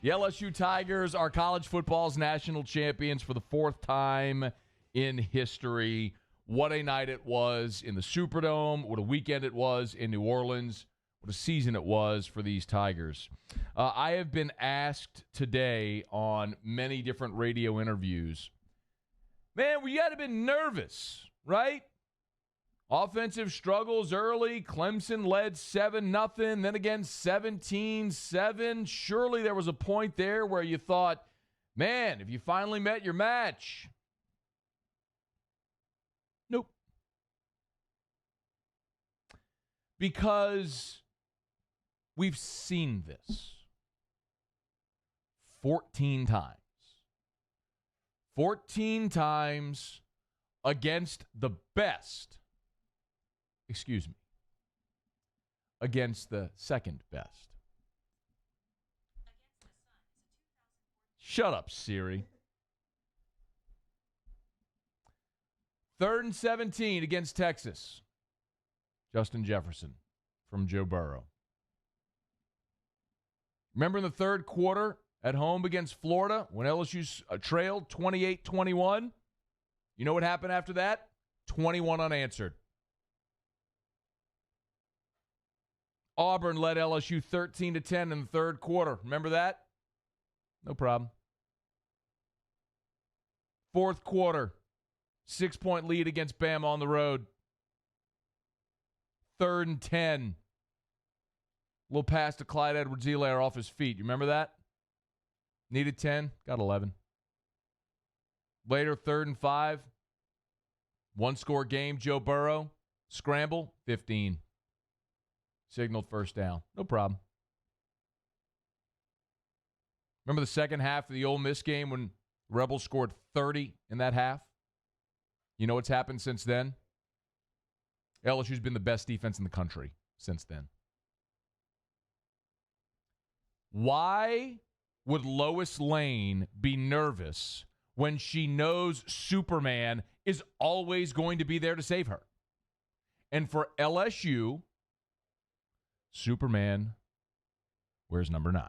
The LSU Tigers are college football's national champions for the fourth time in history. What a night it was in the Superdome. What a weekend it was in New Orleans. What a season it was for these Tigers. I have been asked today on many different radio interviews, man, we got to be nervous, right? Offensive struggles early. Clemson led 7-0, then again 17-7. Surely there was a point there where you thought, man, have you finally met your match? Nope. Because we've seen this 14 times. 14 times against the best. Excuse me. Against the second best. Shut up, Siri. 3rd and 17 against Texas. Justin Jefferson from Joe Burrow. Remember in the third quarter at home against Florida when LSU trailed 28-21? You know what happened after that? 21 unanswered. Auburn led LSU 13-10 in the third quarter. Remember that? No problem. Fourth quarter, 6-point lead against Bama on the road. 3rd and 10. Little pass to Clyde Edwards-Helaire off his feet. You remember that? Needed 10, got 11. Later, 3rd and 5. One-score game, Joe Burrow. Scramble, 15. Signaled first down. No problem. Remember the second half of the Ole Miss game when Rebels scored 30 in that half? You know what's happened since then? LSU's been the best defense in the country since then. Why would Lois Lane be nervous when she knows Superman is always going to be there to save her? And for LSU, Superman wears number 9.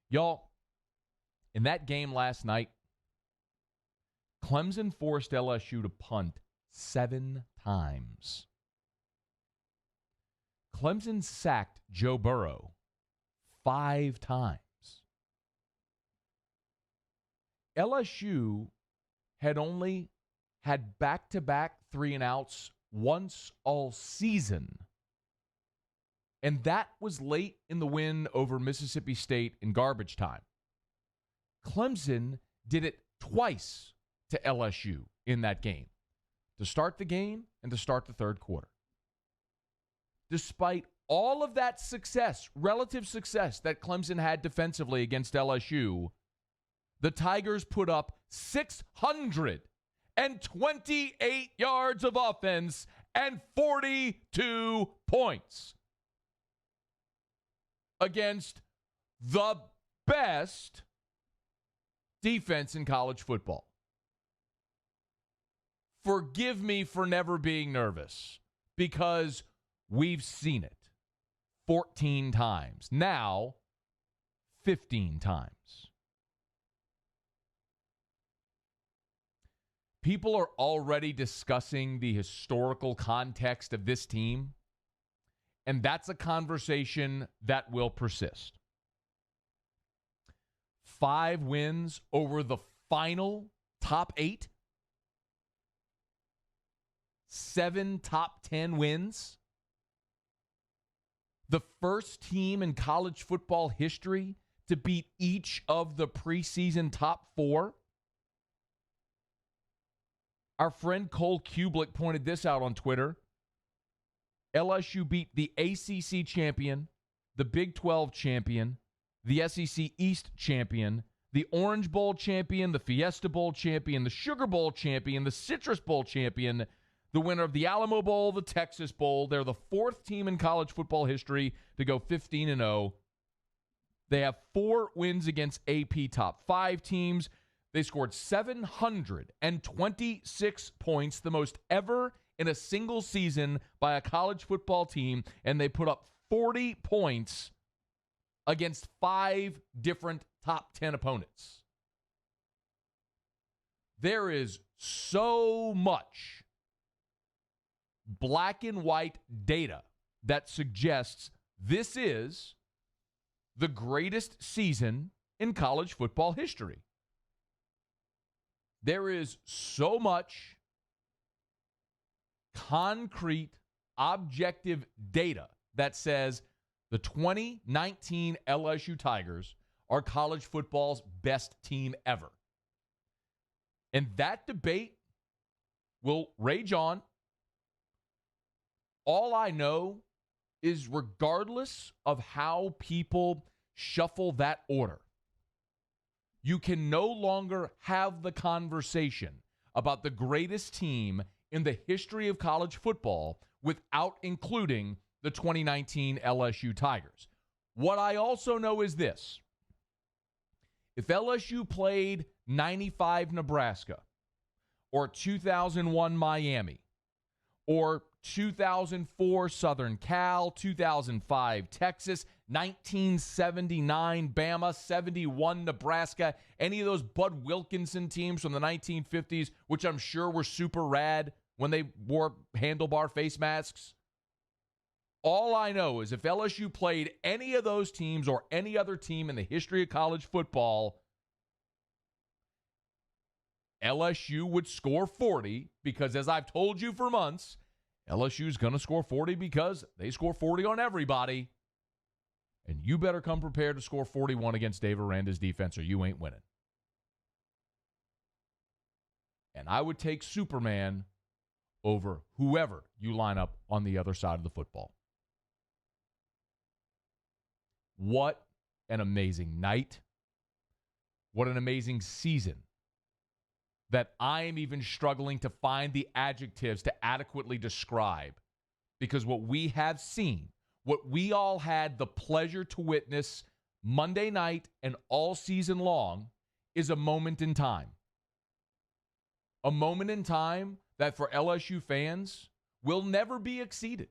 Y'all, in that game last night, Clemson forced LSU to punt 7 times. Clemson sacked Joe Burrow 5 times. LSU had only had back-to-back 3-and-outs once all season. And that was late in the win over Mississippi State in garbage time. Clemson did it twice to LSU in that game, to start the game and to start the third quarter. Despite all of that success, relative success that Clemson had defensively against LSU, the Tigers put up 628 yards of offense and 42 points against the best defense in college football. Forgive me for never being nervous because we've seen it 14 times. Now, 15 times. People are already discussing the historical context of this team, and that's a conversation that will persist. 5 wins over the final top 8. 7 top 10 wins. The first team in college football history to beat each of the preseason top 4. Our friend Cole Kublick pointed this out on Twitter. LSU beat the ACC champion, the Big 12 champion, the SEC East champion, the Orange Bowl champion, the Fiesta Bowl champion, the Sugar Bowl champion, the Citrus Bowl champion, the winner of the Alamo Bowl, the Texas Bowl. They're the 4th team in college football history to go 15-0. They have 4 wins against AP top 5 teams. They scored 726 points, the most ever in a single season by a college football team, and they put up 40 points against 5 different top 10 opponents. There is so much black and white data that suggests this is the greatest season in college football history. There is so much concrete, objective data that says the 2019 LSU Tigers are college football's best team ever. And that debate will rage on. All I know is regardless of how people shuffle that order, you can no longer have the conversation about the greatest team in the history of college football without including the 2019 LSU Tigers. What I also know is this. If LSU played 95 Nebraska or 2001 Miami or 2004 Southern Cal, 2005 Texas, 1979 Bama, 71 Nebraska, any of those Bud Wilkinson teams from the 1950s, which I'm sure were super rad when they wore handlebar face masks. All I know is if LSU played any of those teams or any other team in the history of college football, LSU would score 40 because, as I've told you for months, LSU's going to score 40 because they score 40 on everybody. And you better come prepared to score 41 against Dave Aranda's defense or you ain't winning. And I would take Superman over whoever you line up on the other side of the football. What an amazing night. What an amazing season that I am even struggling to find the adjectives to adequately describe. Because what we have seen, what we all had the pleasure to witness Monday night and all season long, is a moment in time. A moment in time that for LSU fans will never be exceeded.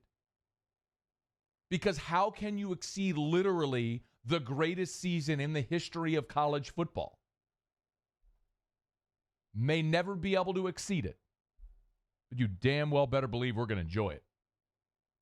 Because how can you exceed literally the greatest season in the history of college football? May never be able to exceed it. But you damn well better believe we're going to enjoy it.